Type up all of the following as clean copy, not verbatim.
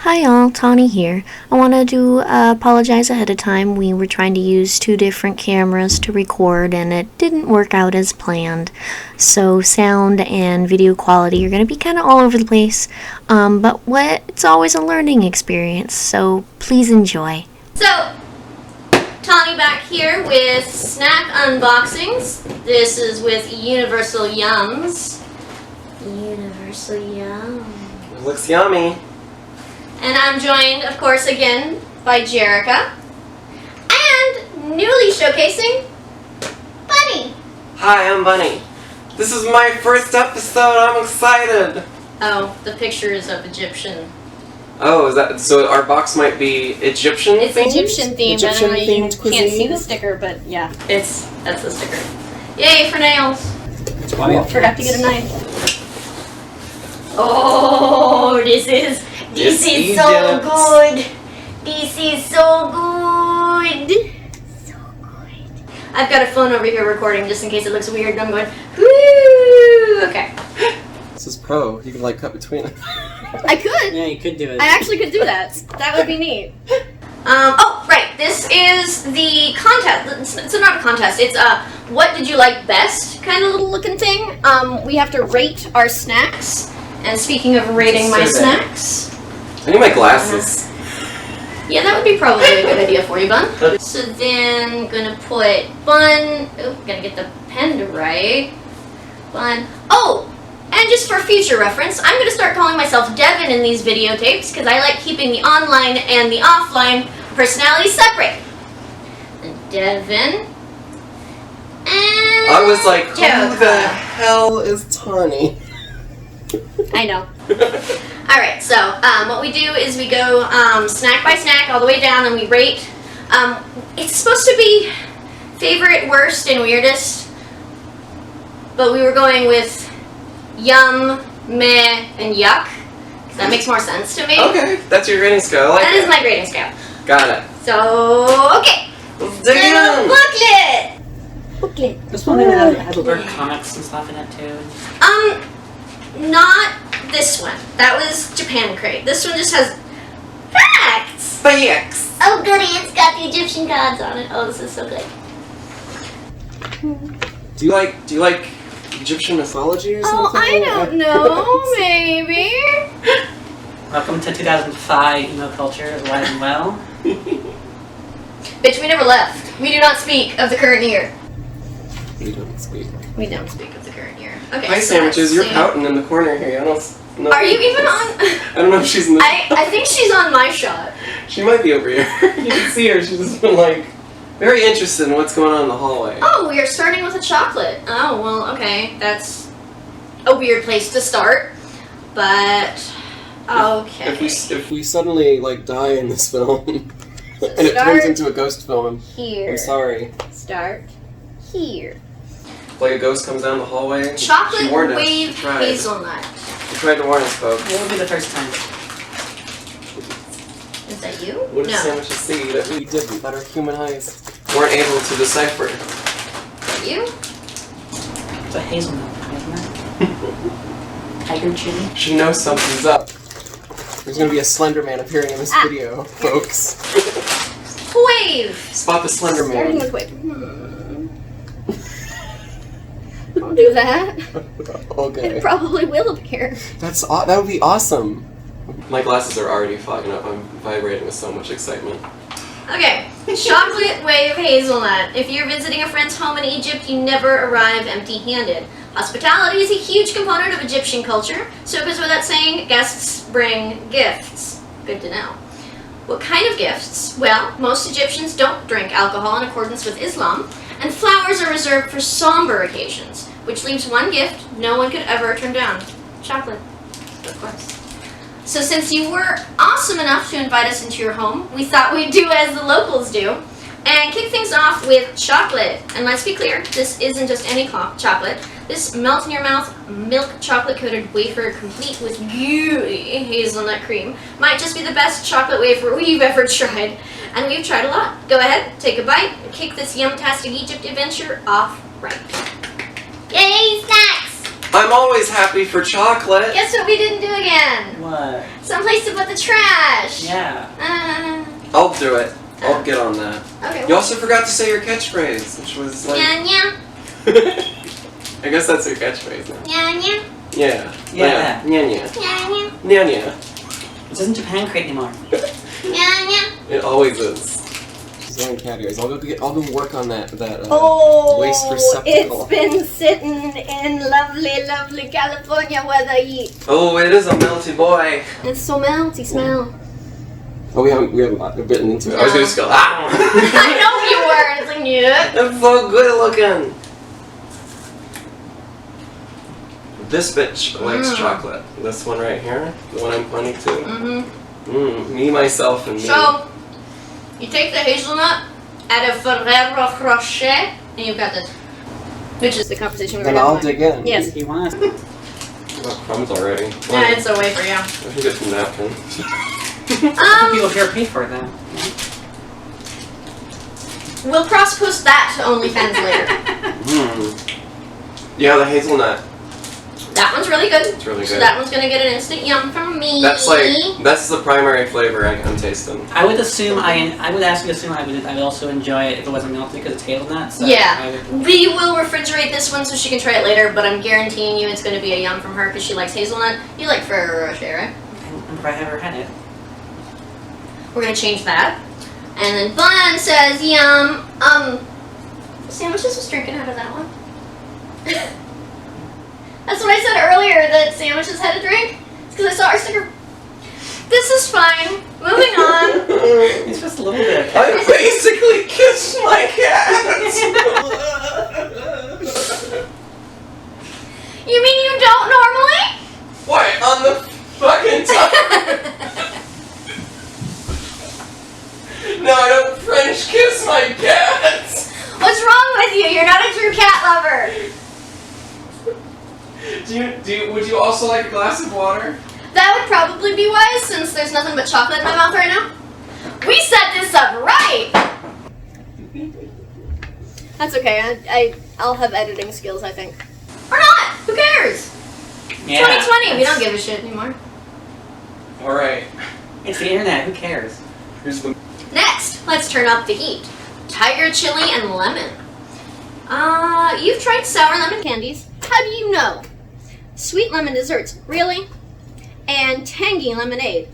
Hi all, Tawny here. I wanted to apologize ahead of time. We were trying to use two different cameras to record and it didn't work out as planned. So sound and video quality are going to be kind of all over the place. It's always a learning experience, so please enjoy. So, Tawny back here with snack unboxings. This is with Universal Yums. Universal Yum. It looks yummy. And I'm joined, of course, again by Jerica. And newly showcasing Bunny. Hi, I'm Bunny. This is my first episode. I'm excited. Oh, the picture is of Egyptian. Oh, is that so? Our box might be Egyptian. It's themed? Egyptian themed. I don't know. You Egyptian-themed can't see cuisine? the sticker, but yeah, that's the sticker. Yay for nails! Wow. Forgot to get a knife. Oh, this is so Egypt. good. This is so good. So good. I've got a phone over here recording just in case it looks weird. And I'm going, whoo. Okay. This is pro. You can like cut between it. I could. Yeah, you could do it. I actually could do that. That would be neat. Oh, right. This is the contest. It's not a contest. It's what did you like best kind of little looking thing. We have to rate our snacks. And speaking of rating my Survey. snacks, I need my glasses. yeah, that would be probably a good idea for you, Bun. So then, gonna put Bun. Oh, gotta get the pen to write. Bun. Oh, and just for future reference, I'm gonna start calling myself Devin in these videotapes because I like keeping the online and the offline personalities separate. And Devin. And I was like, who Jerica. the hell is Tawny? I know. Alright, so what we do is we go snack by snack all the way down and we rate. It's supposed to be favorite, worst, and weirdest, but we were going with yum, meh, and yuck, because that makes more sense to me. Okay, that's your rating scale. I like That is it. my grading scale. Got it. So, okay. Let's dig The in. booklet! This one has bird comics and stuff in it too. Not this one. That was Japan Crate. This one just has facts! Facts. Oh goody, it's got the Egyptian gods on it. Oh, this is so good. Do you like Egyptian mythology or Oh, something? I don't know. Maybe. Welcome to 2005 emo culture, alive and well. Bitch, we never left. We do not speak of the current year. You don't speak. We don't speak of the current year. Okay. Hi, so sandwiches. You're let's see. pouting in the corner here. I don't know. Are you even on? I don't know if she's in the. I think she's on my shot. She might be over here. You can see her. She's just been like very interested in what's going on in the hallway. Oh, we are starting with a chocolate. Oh, well, okay. That's a weird place to start. But okay. If we suddenly like die in this film and it Start turns into a ghost film, here. I'm sorry. Start here. Like a ghost comes down the hallway. Chocolate She warned us. wave She tried. hazelnut. She tried to warn us, folks. It will be the first time. Is that you? What did No. sandwiches see that we didn't, that our human eyes weren't able to decipher? Is that you? It's a hazelnut, isn't it? Tiger chili. She knows something's up. There's gonna be a Slender Man appearing in this Ah. video, folks. Wave. Spot the Slender Starting Man. with wave. Don't do that. Okay. It probably will appear. That would be awesome. My glasses are already fogging up. I'm vibrating with so much excitement. Okay, chocolate wave hazelnut. If you're visiting a friend's home in Egypt, you never arrive empty-handed. Hospitality is a huge component of Egyptian culture, so it goes without saying, guests bring gifts. Good to know. What kind of gifts? Well, most Egyptians don't drink alcohol in accordance with Islam, and flowers are reserved for somber occasions, which leaves one gift no one could ever turn down. Chocolate, of course. So since you were awesome enough to invite us into your home, we thought we'd do as the locals do and kick things off with chocolate. And let's be clear, this isn't just any chocolate. This melt-in-your-mouth milk chocolate-coated wafer complete with gooey hazelnut cream might just be the best chocolate wafer we've ever tried. And we've tried a lot. Go ahead, take a bite, and kick this yum-tastic Egypt adventure off right. Yay, snacks! I'm always happy for chocolate. Guess what we didn't do again? What? Someplace to put the trash. Yeah. I'll do it. I'll get on that. Okay. You also forgot to say your catchphrase, which was like... Nya nya. I guess that's your catchphrase now. Nya nya. Yeah. Yeah. Nya nya. Nya nya. Nya nya. It doesn't Japan create anymore. Nya nya. It always is. Zone categories. I'll go work on that Oh, waste receptacle. it's been sitting in lovely California weather. Oh, it is a melty boy. It's so melty smell. Oh, we haven't bitten into it. I was gonna just go, ah! I know you were. It's like, yeah. I'm so good looking. This bitch likes chocolate. This one right here, the one I'm pointing to. Me, myself, and me. So, you take the hazelnut out of Ferrero Rocher, and you've got this. Which is the conversation we're Then having. I'll dig in. Yes. You want? I got crumbs already. Yeah, it's a way for you. I can get some napkins. People here pay for it then. We'll cross-post that to OnlyFans later. Yeah, the hazelnut. That one's really good. It's really So good. that one's gonna get an instant yum from me. That's the primary flavor I'm tasting. I would assume I would actually assume I would also enjoy it if it wasn't melty because it's hazelnut. So Yeah. I would, We will refrigerate this one so she can try it later, but I'm guaranteeing you it's gonna be a yum from her because she likes hazelnut. You like Ferrero Rocher, right? I don't remember if I ever had it. We're gonna change that. And then Bun says yum. Sandwiches was drinking out of that one. That's what I said earlier, that sandwiches had a drink. It's because I saw our sticker. This is fine. Moving on. It's just a little bit. I basically kissed my cat! You mean you don't normally? What? On the fucking top? No, I don't French kiss my cats! What's wrong with you? You're not a true cat lover. Would you also like a glass of water? That would probably be wise since there's nothing but chocolate in my mouth right now. We set this up right! That's okay. I'll have editing skills, I think. Or not! Who cares? Yeah. 2020, we don't give a shit anymore. Alright. It's the internet. Who cares? Here's the... Next, let's turn up the heat. Tiger chili and lemon. You've tried sour lemon candies. How do you know? Sweet lemon desserts, really? And tangy lemonade.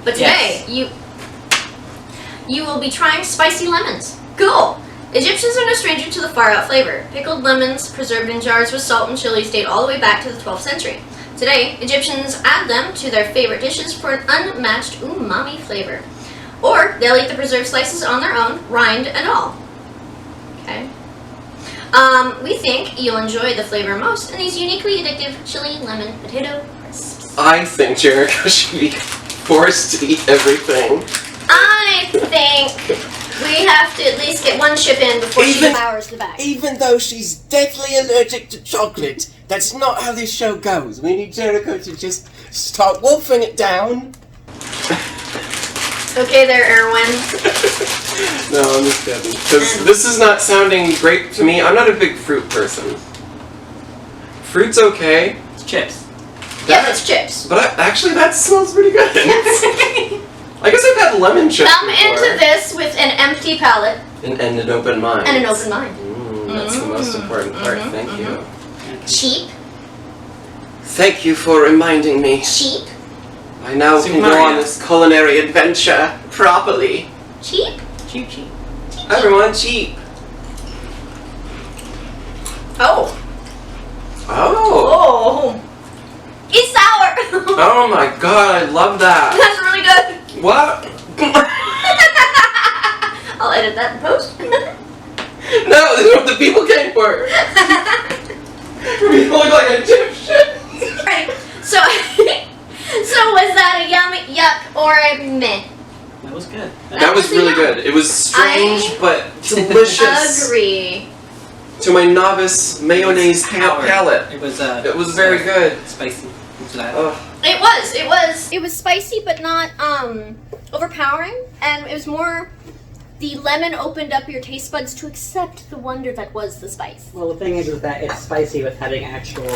But today, Yes. you will be trying spicy lemons. Cool! Egyptians are no stranger to the far-out flavor. Pickled lemons, preserved in jars with salt and chilies, date all the way back to the 12th century. Today, Egyptians add them to their favorite dishes for an unmatched umami flavor. Or they'll eat the preserved slices on their own, rind and all. Okay. We think you'll enjoy the flavor most in these uniquely addictive chili lemon potato crisps. I think Jericho should be forced to eat everything. I think we have to at least get one chip in before she Even- devours the bag. Even though she's deathly allergic to chocolate, that's not how this show goes. We need Jericho to just start wolfing it down. Okay there, Erwin. No, I'm just kidding. Because this is not sounding great to me. I'm not a big fruit person. Fruit's okay. It's chips. Yep, it's chips. But actually, that smells pretty good. I guess I've had lemon chips Come before. into this with an empty palate And an open mind. and an open mind. That's the most important part. Thank you. Cheap, Thank you for reminding me. cheap, I now Super can go Mario. on this culinary adventure properly. cheap. Cheap, cheap. Everyone, cheap. Oh. Oh. Oh. It's sour. Oh my god, I love that. That's really good. What? I'll edit that in post. No, this is what the people came for. You look like a dipshit. Right. So, was that a yum, yuck, or a meh? That was good. That was was a really yum. good. It was strange I but delicious. Agree. To my novice mayonnaise palate. It was It was very good. Spicy. What's that? Ugh. It was spicy, but not overpowering, and it was more The lemon opened up your taste buds to accept the wonder that was the spice. Well, the thing is that it's spicy with having actual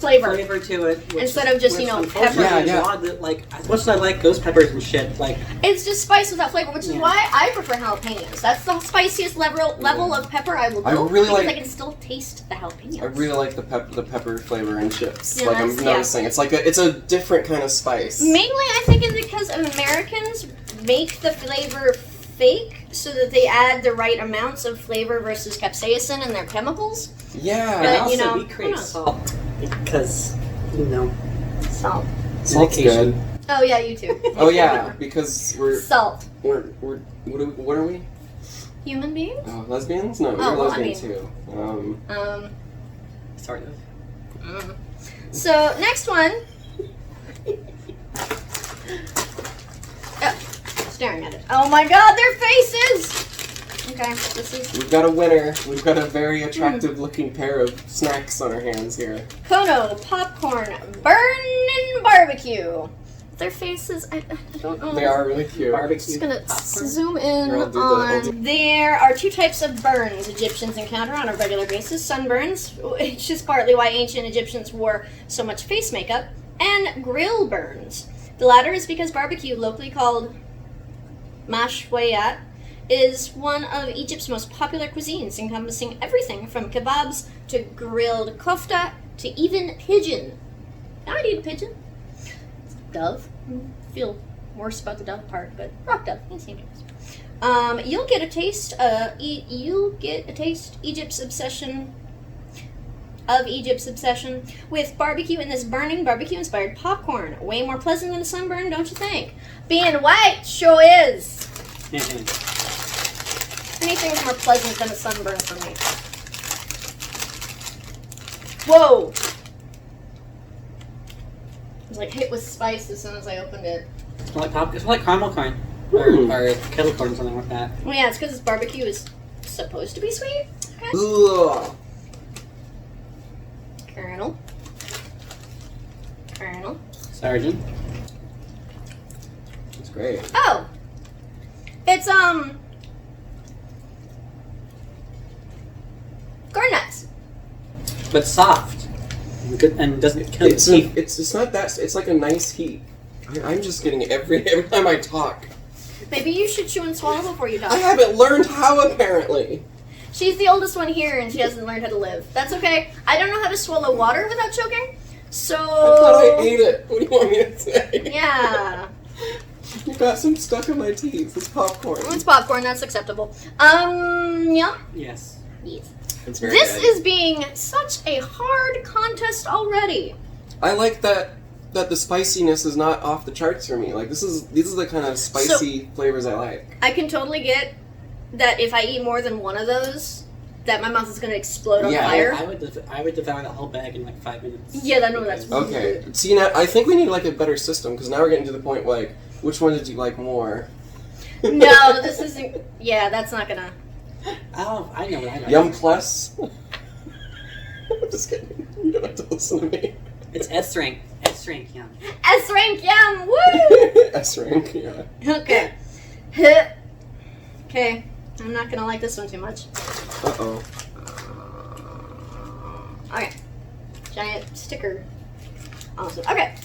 Flavor. to it. which Instead is- of just, which you know, unfortunately pepper. is Yeah, yeah. odd that, like, as much as I like ghost peppers and shit, like, It's just spice without flavor, which is Yeah. why I prefer jalapenos. That's the spiciest level of pepper I will go I really because like- I can still taste the jalapenos. I really like the pepper flavor in chips. Yeah, like I'm that's- yeah. noticing, it's a different kind of spice. Mainly, I think it's because Americans make the flavor fake so that they add the right amounts of flavor versus capsaicin in their chemicals. Yeah. But, and also you know, we who create knows? salt because, you know, Salt. Salt's medication. good. Oh yeah, you too. Oh yeah, because Salt. we're what are we? Human beings? Oh, lesbians? No, we're well, I lesbians mean- too. Sort of. So next one. Oh, staring at it. Oh my God, their faces. Okay, this is We've got a winner. We've got a very attractive looking pair of snacks on our hands here. Kono popcorn burnin' barbecue. Their faces, I don't know. They are really cute. Barbecue. Just gonna popcorn. zoom in Here, I'll do I'll do- on. There are two types of burns Egyptians encounter on a regular basis: sunburns, which is partly why ancient Egyptians wore so much face makeup, and grill burns. The latter is because barbecue, locally called mashwayat, is one of Egypt's most popular cuisines, encompassing everything from kebabs to grilled kofta to even pigeon. I'd eat a pigeon. Dove. Feel worse about the dove part, but rock dove. He seems nice. You'll get a taste. Egypt's obsession with barbecue in this burning barbecue-inspired popcorn. Way more pleasant than a sunburn, don't you think? Being white sure is. Anything's more pleasant than a sunburn for me. Whoa! I was like hit with spice as soon as I opened it. It's like caramel corn. Hmm. Or kettle corn or something like that. Well, yeah, it's because barbecue is supposed to be sweet. Okay. Ugh. Kernel. Sergeant. It's great. Oh! It's, corn nuts. But soft. Good, and doesn't kill your It's teeth. it's not that. It's like a nice heat. I'm just getting it every time I talk. Maybe you should chew and swallow before you I talk. haven't learned how apparently. She's the oldest one here and she hasn't learned how to live. That's okay. I don't know how to swallow water without choking. So. I thought I ate it. What do you want me to say? Yeah. You got some stuck in my teeth. It's popcorn. It's popcorn, that's acceptable. Yeah. Yes. Yes. It's very This good. is being such a hard contest already. I like that the spiciness is not off the charts for me. Like these are the kind of spicy flavors I like. I can totally get that if I eat more than one of those, that my mouth is going to explode on Yeah. fire. I would devour that whole bag in like 5 minutes. Yeah, that- no, that's- Okay. See now, I think we need like a better system because now we're getting to the point like which one did you like more? No, this isn't. Yeah, that's not gonna. Oh, I know what I like. Yum Plus. I'm just kidding. You don't have to listen to me. It's S rank. S rank, yum. S rank, yum, woo! S rank, yeah. Okay. Okay, I'm not gonna like this one too much. Uh-oh. Okay. Giant sticker. Awesome. Okay.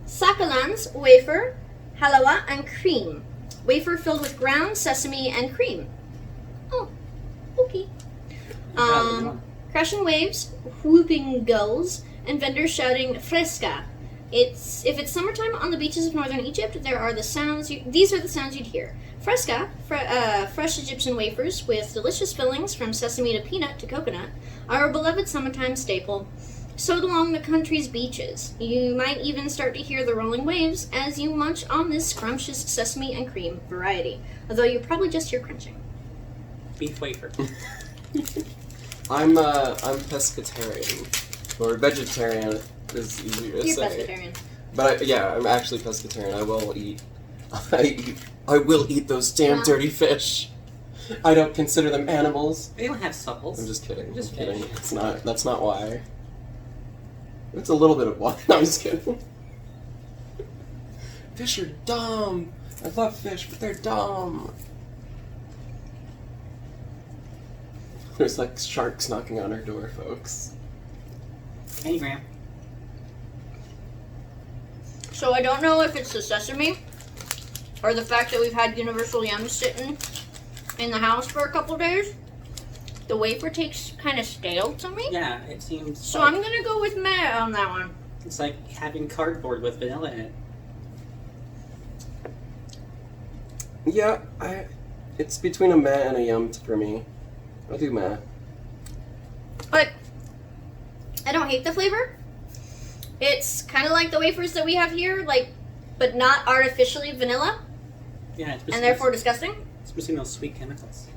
Sakalan's wafer, halawa, and cream. Wafer filled with ground sesame and cream. Oh, okay. Crashing waves, whooping gulls, and vendors shouting "fresca." If it's summertime on the beaches of northern Egypt, there are the sounds. These are the sounds you'd hear: fresca, fresh Egyptian wafers with delicious fillings from sesame to peanut to coconut, are a beloved summertime staple. Sowed along the country's beaches, you might even start to hear the rolling waves as you munch on this scrumptious sesame and cream variety. Although you probably just hear crunching. Beef wafer. I'm pescatarian. Or vegetarian is easier to You're say. pescatarian. But yeah, I'm actually pescatarian. I will eat those damn Yeah. dirty fish. I don't consider them animals. They don't have supples. I'm just kidding. Just I'm kidding. fish. That's not why. It's a little bit of why. No, I'm just kidding. Fish are dumb. I love fish, but they're dumb. There's like sharks knocking on our door, folks. Hey, Graham. So I don't know if it's the sesame or the fact that we've had Universal Yum sitting in the house for a couple days. The wafer tastes kind of stale to me. Yeah, it seems. So like, I'm gonna go with meh on that one. It's like having cardboard with vanilla in it. Yeah, it's between a meh and a yum for me. I'll do meh. But I don't hate the flavor. It's kind of like the wafers that we have here, like, but not artificially vanilla, Yeah, it's missing and therefore disgusting. it's missing those sweet chemicals.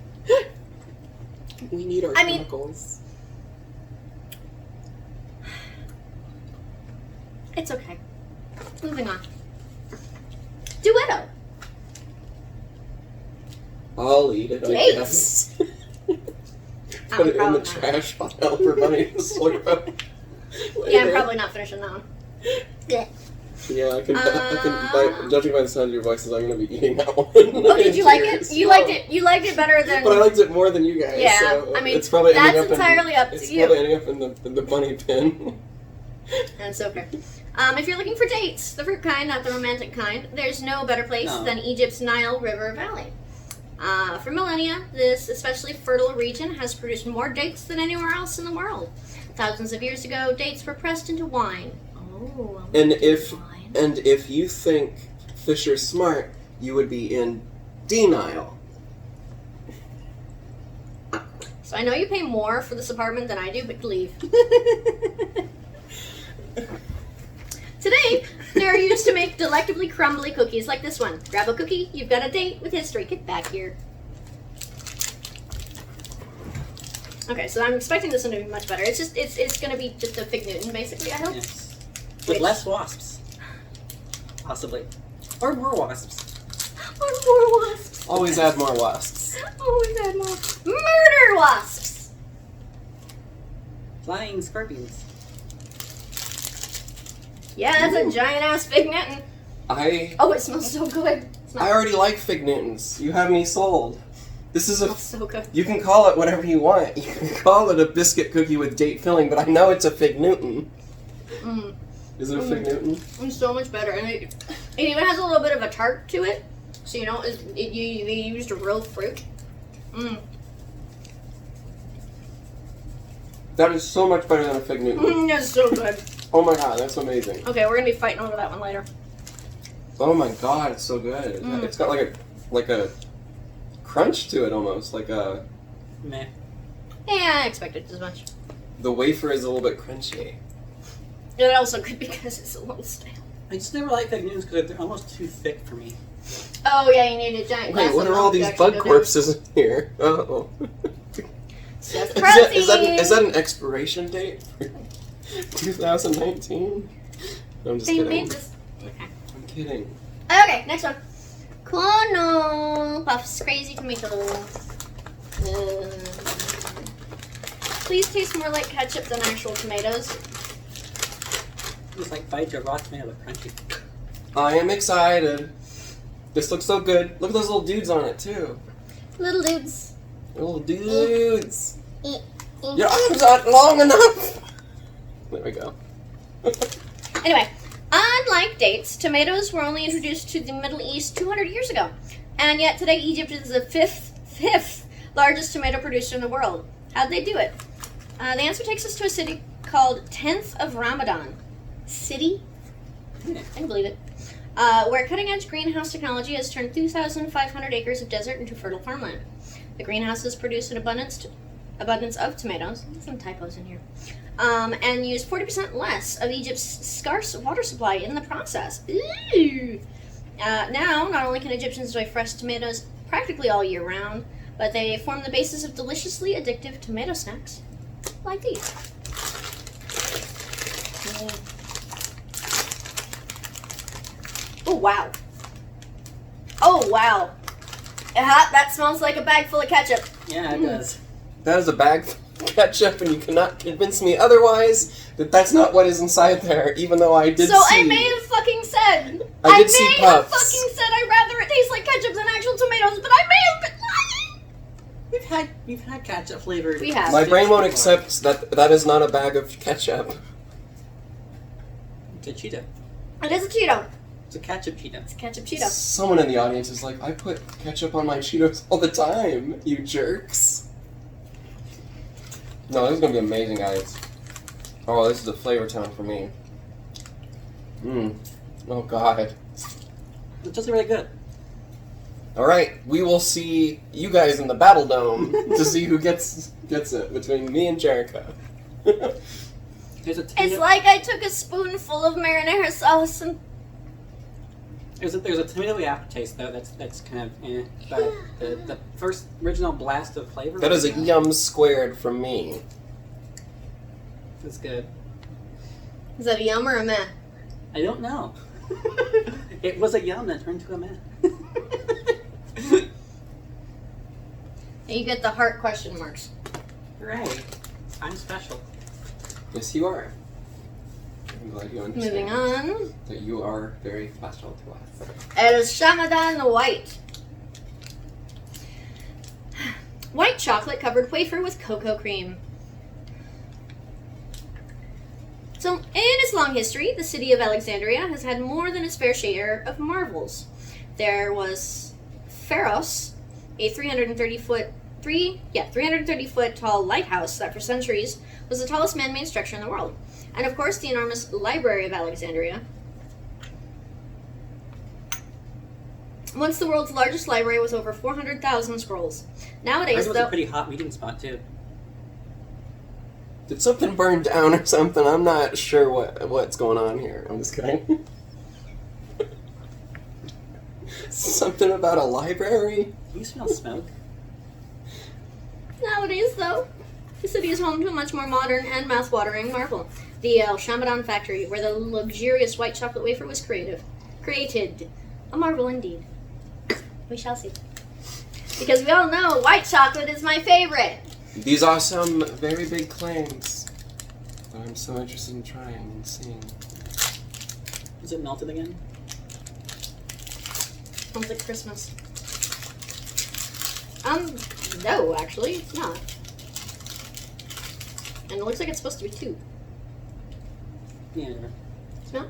We need our I mean- chemicals. It's okay. Moving on. Duetto. I'll eat it, I Dates. guess. Put it in the probably not. trash pile for Bunny to slurp up. Yeah, I'm later. probably not finishing that one. Yeah. Yeah, I can, judging by the sound of your voices, I'm going to be eating that one. Oh, did you like it? Cheers. You liked it. You liked it better than. But I liked it more than you guys. Yeah, so I mean, it's probably that's ending up entirely up to it's you. probably ending up in the bunny bin. That's okay. If you're looking for dates, the fruit kind, not the romantic kind, there's no better place No. than Egypt's Nile River Valley. For millennia, this especially fertile region has produced more dates than anywhere else in the world. Thousands of years ago, dates were pressed into wine. Oh, And if wine. and if you think Fisher's smart, you would be in denial. So I know you pay more for this apartment than I do, but leave. Today, they're used to make delectably crumbly cookies like this one. Grab a cookie, you've got a date with history. Get back here. Okay, so I'm expecting this one to be much better. It's gonna be just a Fig Newton, basically, I hope. Yes. With Which- less wasps. Possibly. Or more wasps. Or more wasps. Always add more wasps. Always add more. Murder wasps! Flying scorpions. Yeah, that's a giant ass Fig Newton. I Oh, it smells so good. It I smells already like Fig Newtons. You have me sold. This is a. so good. You can call it whatever you want. You can call it a biscuit cookie with date filling, but I know it's a Fig Newton. Mm. Is it a Fig Newton? It's so much better, and it even has a little bit of a tart to it. So you know, you used a real fruit. Mm. That is so much better than a Fig Newton. That's so good. Oh my god, that's amazing. Okay, we're gonna be fighting over that one later. Oh my god, it's so good. Mm. It's got like a crunch to it almost. Like Meh. Yeah, I expected as much. the wafer is a little bit crunchy. It also could be because it's a little stale. I just never like Fig Newtons because they're almost too thick for me. Oh yeah, you need a giant glass. Wait, what of are all milk to these actually bug go down. corpses in here? Oh. Just Is that an expiration date for 2019? I'm just They kidding. made this. Okay. I'm kidding. Okay, next one. Cornel Puffs Crazy Tomato. Please taste more like ketchup than actual tomatoes. It's like bite your raw tomato but crunchy. I am excited. This looks so good. Look at those little dudes on it too. Little dudes. Little dudes. Eat. Your arms aren't long enough. There we go. Anyway, unlike dates, tomatoes were only introduced to the Middle East 200 years ago. And yet today Egypt is the fifth largest tomato producer in the world. How'd they do it? The answer takes us to a city called 10th of Ramadan. City? I can believe it. Where cutting-edge greenhouse technology has turned 2,500 acres of desert into fertile farmland. The greenhouses produce an abundance of tomatoes. There's some typos in here. And use 40% less of Egypt's scarce water supply in the process. Ooh. Now, not only can Egyptians enjoy fresh tomatoes practically all year round, but they form the basis of deliciously addictive tomato snacks like these. Oh, wow. Oh, wow. That smells like a bag full of ketchup. Yeah, it does. That is a bag full of ketchup, and you cannot convince me otherwise that that's not what is inside there, even though I did So see. I may have fucking said. I did see may have puffs. fucking said I'd rather it taste like ketchup than actual tomatoes, but I may have been lying. we've had ketchup flavored. We have. My brain won't before. accept that is not a bag of ketchup. It's a Cheeto. It is a Cheeto. It's a ketchup Cheeto. It's a ketchup Cheeto. Someone in the audience is like, I put ketchup on my Cheetos all the time, you jerks. No, this is gonna be amazing, guys. Oh, this is a flavor town for me. Oh god. It's just really good. Alright, we will see you guys in the Battle Dome to see who gets it between me and Jericho. There's a It's tomato, like I took a spoonful of marinara sauce and there's a tomato aftertaste though. That's kind of but the first original blast of flavor. That is a yum squared from me. It's good. is that a yum or a meh? I don't know. It was a yum that turned to a meh. And you get the heart question marks. Right. I'm special. Yes, you are. I'm glad you understand Moving on. that you are very special to us. El Shamadan White. White chocolate covered wafer with cocoa cream. So, in its long history, the city of Alexandria has had more than its fair share of marvels. There was Pharos, a 330 foot tall lighthouse that for centuries was the tallest man-made structure in the world. And of course, the enormous Library of Alexandria. Once the world's largest library with over 400,000 scrolls. Nowadays, Ours was a though, pretty hot meeting spot too. Did something burn down or something? I'm not sure what's going on here. I'm just kidding. Something about a library? Do you smell smoke? Nowadays, though, the city is home to a much more modern and mouth-watering marvel. The El Shamadan factory, where the luxurious white chocolate wafer was created. A marvel indeed. We shall see. Because we all know white chocolate is my favorite. These are some very big claims that I'm so interested in trying and seeing. Is it melted again? Sounds like Christmas. No, actually, it's not. And it looks like it's supposed to be 2. Yeah. Smell?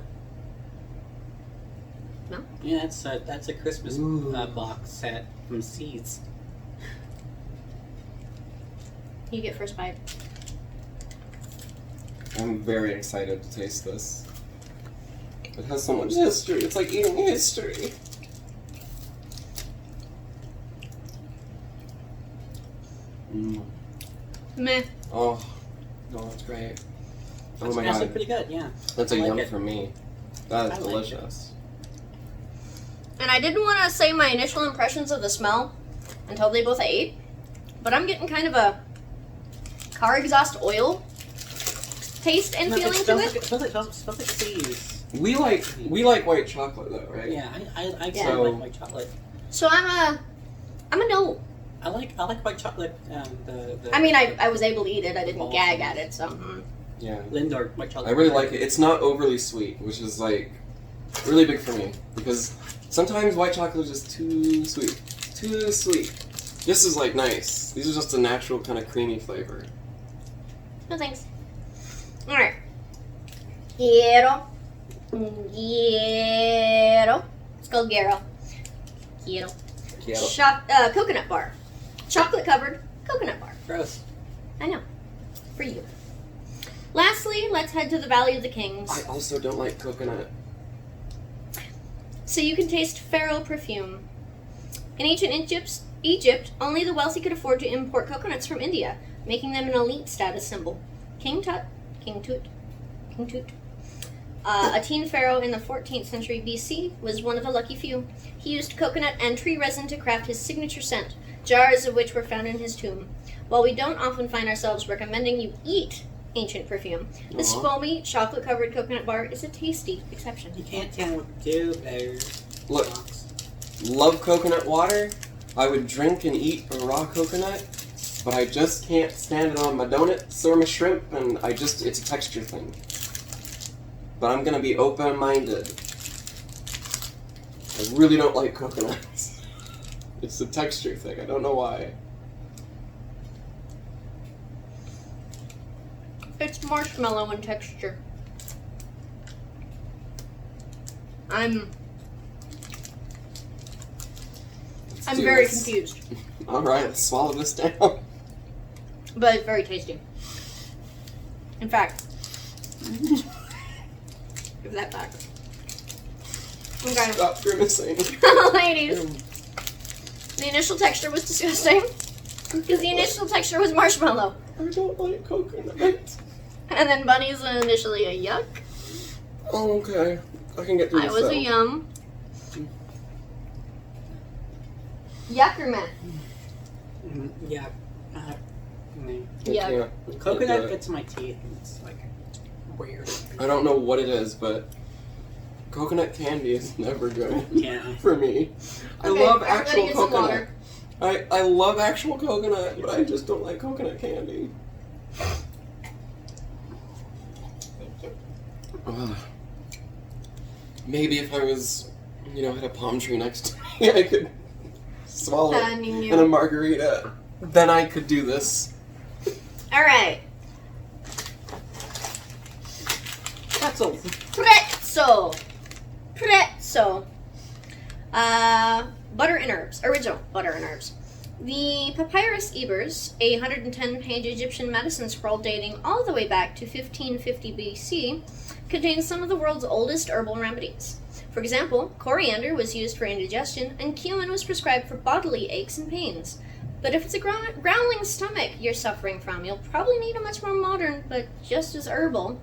No? Yeah, that's a Christmas Ooh. box set from Seeds. You get first bite. I'm very excited to taste this. It has so much history. It's like eating history. Meh. Oh, no, that's great. Oh That's my actually god, pretty good, yeah. that's a I like yum it. for me. That I is like delicious. And I didn't want to say my initial impressions of the smell until they both ate, but I'm getting kind of a car exhaust oil taste and No, feeling it to smells it. like, it smells like seeds. We like white chocolate though, right? Yeah, I Yeah. So- like white chocolate. So I'm a no. I like white chocolate. The I mean, I was able to eat it. I didn't gag at it, so. Yeah. Lindor white chocolate. I really like it. It's not overly sweet, which is like really big for me because sometimes white chocolate is just too sweet. Too sweet. This is like nice. These are just a natural kind of creamy flavor. No thanks. Alright. Quiero. It's called Gero. Quiero. Coconut bar. Chocolate covered coconut bar. Gross. I know. For you. Lastly, let's head to the Valley of the Kings. I also don't like coconut. So you can taste pharaoh perfume. In ancient Egypt, only the wealthy could afford to import coconuts from India, making them an elite status symbol. King Tut, a teen pharaoh in the 14th century BC, was one of the lucky few. He used coconut and tree resin to craft his signature scent, jars of which were found in his tomb. While we don't often find ourselves recommending you eat ancient perfume, this foamy, chocolate-covered coconut bar is a tasty exception. You can't tell what to do there. Look, love coconut water. I would drink and eat a raw coconut, but I just can't stand it on my donuts or my shrimp, and it's a texture thing. But I'm gonna be open-minded. I really don't like coconuts. It's a texture thing. I don't know why. It's marshmallow in texture. I'm do very this. confused, Alright, let's swallow this down. but it's very tasty. In fact, give that back. Okay. Stop grimacing. Ladies, the initial texture was disgusting because the initial texture was marshmallow, I don't like coconut. and then Bunny's initially a yuck. Oh, okay. I can get through I this was though. a yum. Yuck or meh? Yeah. I Yeah. can't do Coconut it. gets in my teeth, and it's like weird. I don't know what it is, but coconut candy is never good Yeah. for me. I Okay, love everybody actual get some coconut. water. I love actual coconut, but I just don't like coconut candy. Ugh. Maybe if I was, had a palm tree next to me, I could swallow it in a margarita. Then I could do this. All right. Pretzels. Pretzel. Butter and herbs. Original butter and herbs. The Papyrus Ebers, a 110-page Egyptian medicine scroll dating all the way back to 1550 BC, contains some of the world's oldest herbal remedies. For example, coriander was used for indigestion, and cumin was prescribed for bodily aches and pains. But if it's a growling stomach you're suffering from, you'll probably need a much more modern, but just as herbal,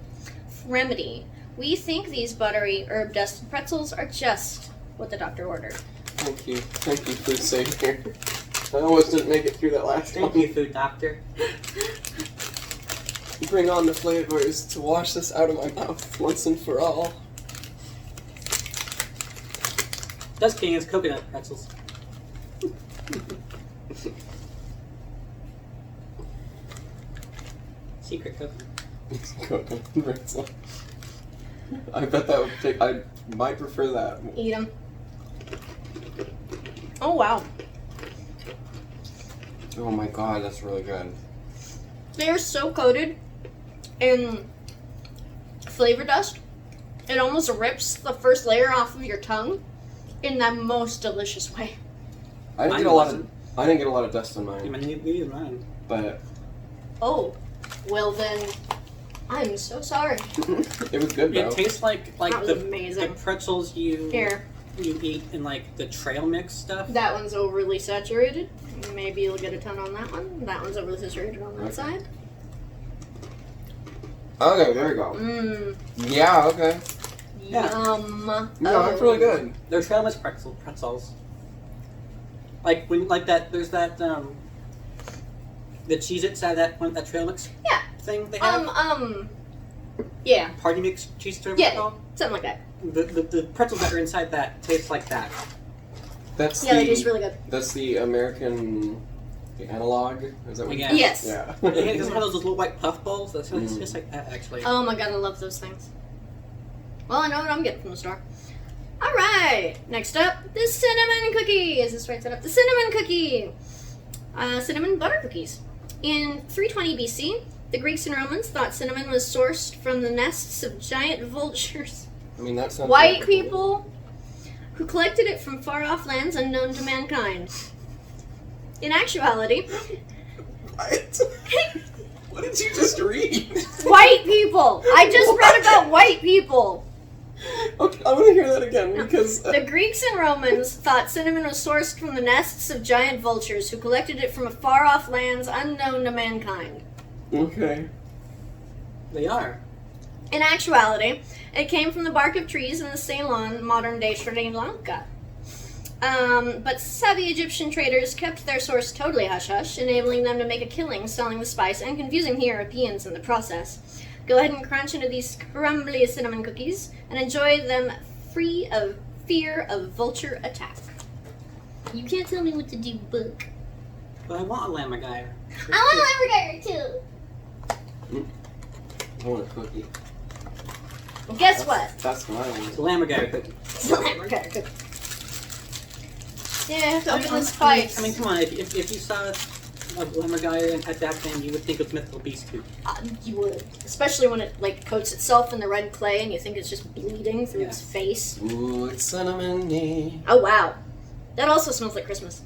remedy. We think these buttery herb-dusted pretzels are just what the doctor ordered. Thank you. Thank you, food savior. I almost didn't make it through that last Thank one. you, food doctor. Bring on the flavors to wash this out of my mouth once and for all. Dust King is coconut pretzels. Secret coconut. Coconut pretzel. I bet that would take. I might prefer that. Eat them. Oh, wow. Oh my god, that's really good. They are so coated in flavor dust, it almost rips the first layer off of your tongue in the most delicious way. I didn't Mine get a lot wasn't. of. I didn't get a lot of dust on I mine, mean, neither mine. but Oh, well then, I'm so sorry. it was good though. It tastes like That was the amazing. pretzels you Here, eat in like the trail mix stuff. that one's overly saturated. Maybe you'll get a ton on that one. That one's overly saturated on that Okay. side. Okay, there we go. Mmm, Yeah, okay. Yeah. yum. No, that's really good. They're trail mix pretzels. Like when that there's that the Cheez-Its out of that trail mix Yeah. thing they have. Yeah, Party mix Cheez-Its, whatever Yeah. they're called. something like that. The pretzels that are inside that taste like that. That's Yeah, the. they taste really good. That's the American. The analog. Is that what? Yeah. Yes. Yeah. It's one of those little white puff balls. That's Mm. just like that actually. Oh my god, I love those things. Well, I know what I'm getting from the store. Alright, next up, the cinnamon cookie. Is this right set up? The cinnamon cookie. Cinnamon butter cookies. In 320 BC, the Greeks and Romans thought cinnamon was sourced from the nests of giant vultures. I mean, that sounds. White like- people who collected it from far-off lands unknown to mankind. In actuality, What? What did you just read? white people! I just read about white people! Okay, I want to hear that again because. The Greeks and Romans thought cinnamon was sourced from the nests of giant vultures who collected it from far-off lands unknown to mankind. Okay. They are. In actuality, it came from the bark of trees in the Ceylon, modern-day Sri Lanka. But savvy Egyptian traders kept their source totally hush-hush, enabling them to make a killing selling the spice and confusing the Europeans in the process. Go ahead and crunch into these crumbly cinnamon cookies and enjoy them free of fear of vulture attack. You can't tell me what to do, Book. But I want a lammergeier. I want a Lamborghini too. I want a cookie. Guess what? That's mine. It's a lammergeier cookie. It's a Lamborghini. Yeah, I have to open this I spice. mean, come on. If you saw a Lemurguy at that time, you would think of Mythical Beast too. You would, especially when it like coats itself in the red clay and you think it's just bleeding through Yeah. its face. Ooh, it's cinnamony. Oh wow, that also smells like Christmas.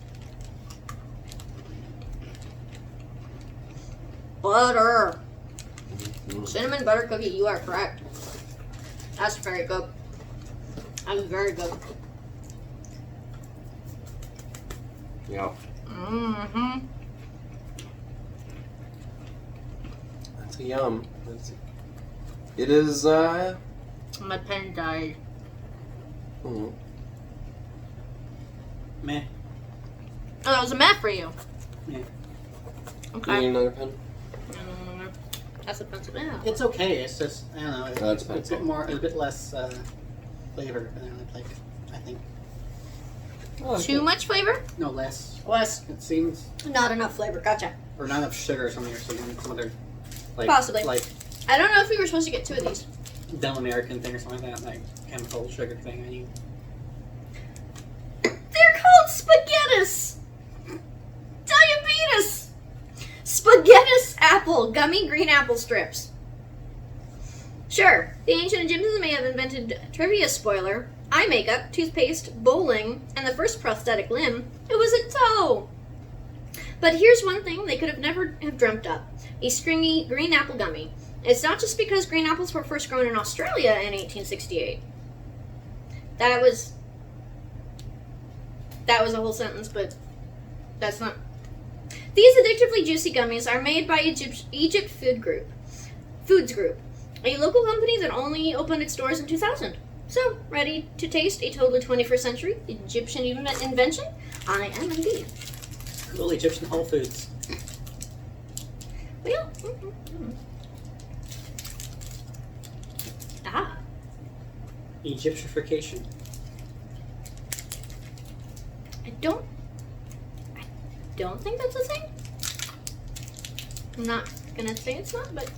Butter, cinnamon butter cookie. You are correct. That's very good. That's very good. Yeah. Mm-hmm. That's a yum. It is, My pen died. hmm. Meh. Oh, that was a map for you. Yeah. You Okay. need another pen? That's a pencil. Yeah. It's okay. It's just I don't know. That's It's a pencil. bit more, a bit less flavor than I'd like. I think Too much flavor? no less. Less. It seems, Not enough flavor. Gotcha. or not enough sugar or something, or some other like Possibly. like I don't know if we were supposed to get two of these. dumb American thing or something like that, like chemical sugar thing. I need. They're called spaghettis. Diabetes. Spaghettis apple gummy green apple strips. Sure, the ancient Egyptians may have invented trivia spoiler, eye makeup, toothpaste, bowling, and the first prosthetic limb. It was a toe. But here's one thing they could have never have dreamt up: a stringy green apple gummy. It's not just because green apples were first grown in Australia in 1868. That was a whole sentence, but that's not. These addictively juicy gummies are made by Egypt Foods Group, a local company that only opened its doors in 2000. So, ready to taste a totally 21st century Egyptian invention? I am indeed. Cool Egyptian Whole Foods. Well, ah, Egyptification. I don't think that's a thing. I'm not gonna say it's not, but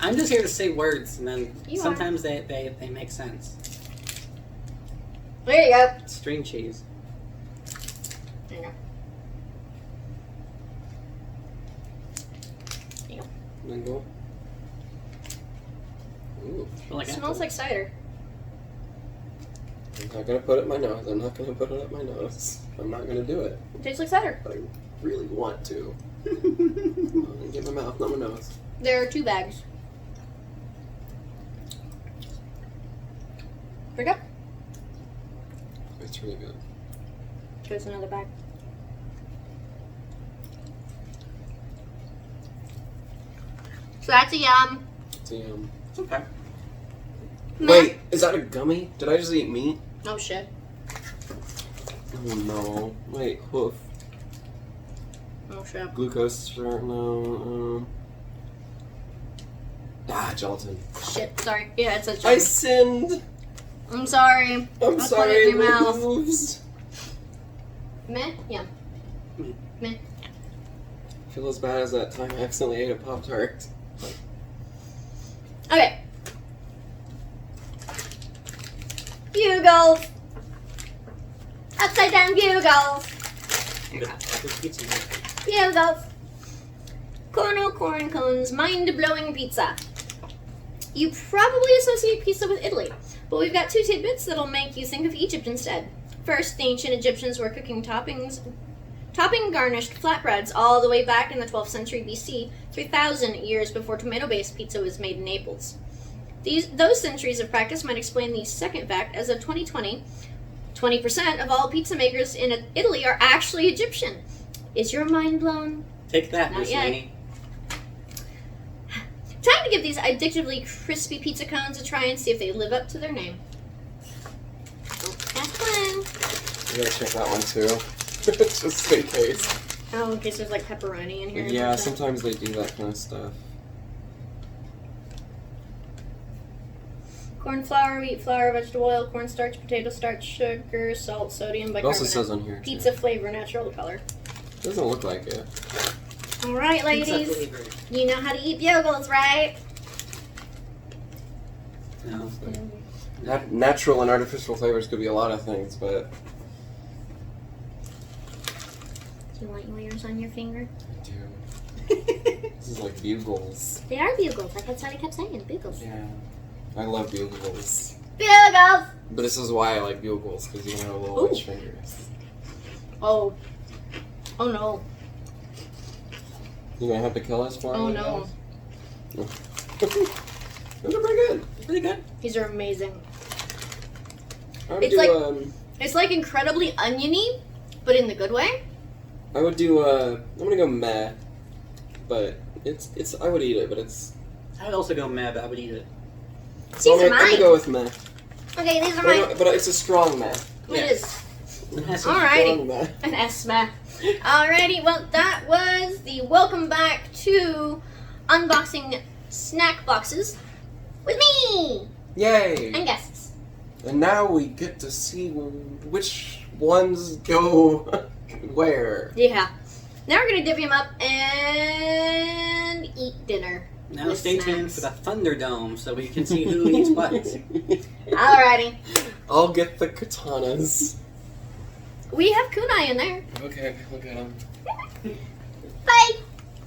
I'm just here to say words, and then You are. sometimes they make sense. there you go. String cheese. There you go. Mango. Ooh. Like It smells like cider. I'm not gonna put it in my nose. I'm not gonna put it up my nose. I'm not gonna do it. It tastes like cider. But I really want to. Get my mouth, not my nose. There are 2 bags. There you go. It's really good. Here's another bag. So that's a yum. It's a yum. It's okay. Wait, is that a gummy? Did I just eat meat? Oh shit. Oh no. Wait, hoof. Oh shit. Glucose, sure, no. Gelatin. Shit. Sorry. Yeah, it's a I gelatin. sinned! I'm sorry. I'm I'll sorry, put it in your it mouth. moves. Meh. Yeah. Meh. Meh. I feel as bad as that time I accidentally ate a Pop-Tart. Okay. Bugles. Upside down bugles. There's pizza in there. Bugles. Corno corn cones, mind-blowing pizza. You probably associate pizza with Italy, but we've got 2 tidbits that'll make you think of Egypt instead. First, the ancient Egyptians were cooking topping garnished flatbreads all the way back in the 12th century BC, 3,000 years before tomato-based pizza was made in Naples. Those centuries of practice might explain the second fact, as of 2020, 20% of all pizza makers in Italy are actually Egyptian. Is your mind blown? Take that, Not yet. Mussolini. Time to give these addictively crispy pizza cones a try and see if they live up to their name. That's one. I gotta check that one too. Just in case. Oh, in case there's like pepperoni in here. or Yeah, something. sometimes they do that kind of stuff. Corn flour, wheat flour, vegetable oil, cornstarch, potato starch, sugar, salt, sodium, It also bicarbonate. says on here. too. Pizza flavor, natural color. Doesn't look like it. All right, Pizza ladies. flavor. You know how to eat bugles, right? No. Natural and artificial flavors could be a lot of things, but Do you want yours on your finger? I do. This is like bugles. They are bugles. Like that's what I kept saying. Bugles. Yeah. I love bugles. Bugles! But this is why I like bugles, because you can have little Ooh. witch fingers. Oh. Oh no. You gonna have to kill us for Oh it? no. Those are pretty good. Pretty good. These are amazing. I would It's do, like- It's like incredibly oniony, but in the good way. I would do, I'm gonna go meh. But it's, I would eat it, but it's... I would also go meh, but I would eat it. These are I'm gonna mine. go with meh. Okay, these are But, mine. but it's a strong meh. It is. That's Alrighty. Strong meh. An Esma. Alrighty, well, that was the welcome back to unboxing snack boxes with me Yay! and guests. And now we get to see which ones go where. Yeah. Now we're gonna divvy them up and eat dinner. Now with stay tuned snacks. for the Thunderdome so we can see who eats what. Alrighty. I'll get the katanas. We have kunai in there. Okay, look at them.